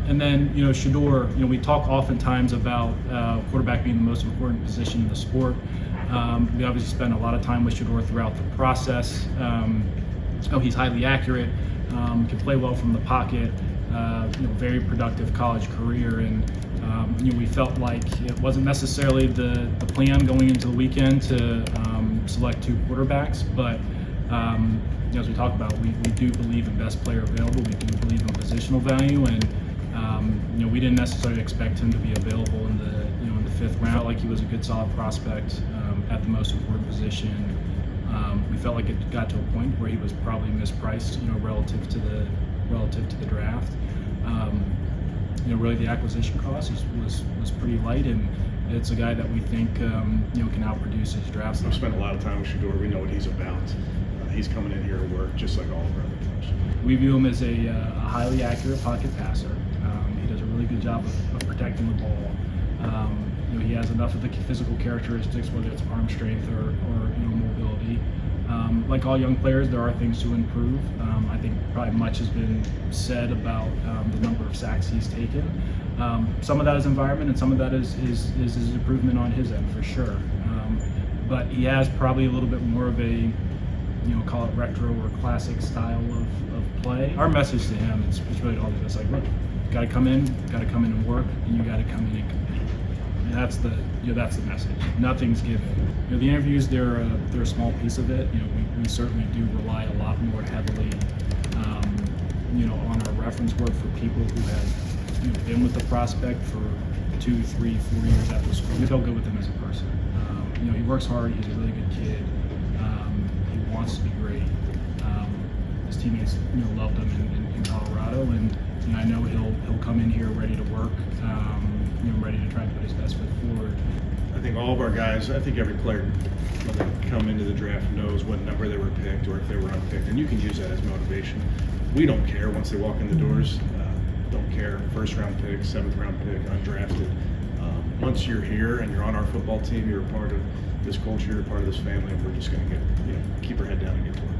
And then, Shedeur, we talk oftentimes about quarterback being the most important position in the sport. We obviously spend a lot of time with Shedeur throughout the process. He's highly accurate, can play well from the pocket, very productive college career. And we felt like it wasn't necessarily the plan going into the weekend to select two quarterbacks, but as we talk about, we do believe in best player available. We do believe in positional value, and we didn't necessarily expect him to be available in the fifth round. Felt like he was a good, solid prospect at the most important position. We felt like it got to a point where he was probably mispriced, relative to the draft. Really the acquisition cost was pretty light, and it's a guy that we think can outproduce his draft. We've spent a lot of time with Shedeur. We know what he's about. He's coming in here to work just like all of our other players. We view him as a highly accurate pocket passer. He does a really good job of protecting the ball. He has enough of the physical characteristics, whether it's arm strength or mobility. Like all young players, there are things to improve. I think probably much has been said about the number of sacks he's taken. Some of that is environment, and some of that is his improvement on his end, for sure. But he has probably a little bit more of a, call it retro or classic style of play. Our message to him is really all this: like, look, you got to come in and work, and you got to come in and compete. And that's the message. Nothing's given. The interviews, they're a small piece of it. We certainly do rely a lot more heavily, on our reference work for people who have been with the prospect for 2, 3, 4 years after school. We feel good with him as a person. He works hard. He's a really good kid. He wants to be great. His teammates, loved him in Colorado, and I know he'll come in here ready to work, ready to try and put his best foot forward. I think all of our guys, I think every player when they come into the draft knows what number they were picked or if they were unpicked, and you can use that as motivation. We don't care once they walk in the doors. Don't care, first round pick, 7th round pick, undrafted. Once you're here and you're on our football team, you're a part of this culture, you're a part of this family, and we're just going to keep our head down and get to work.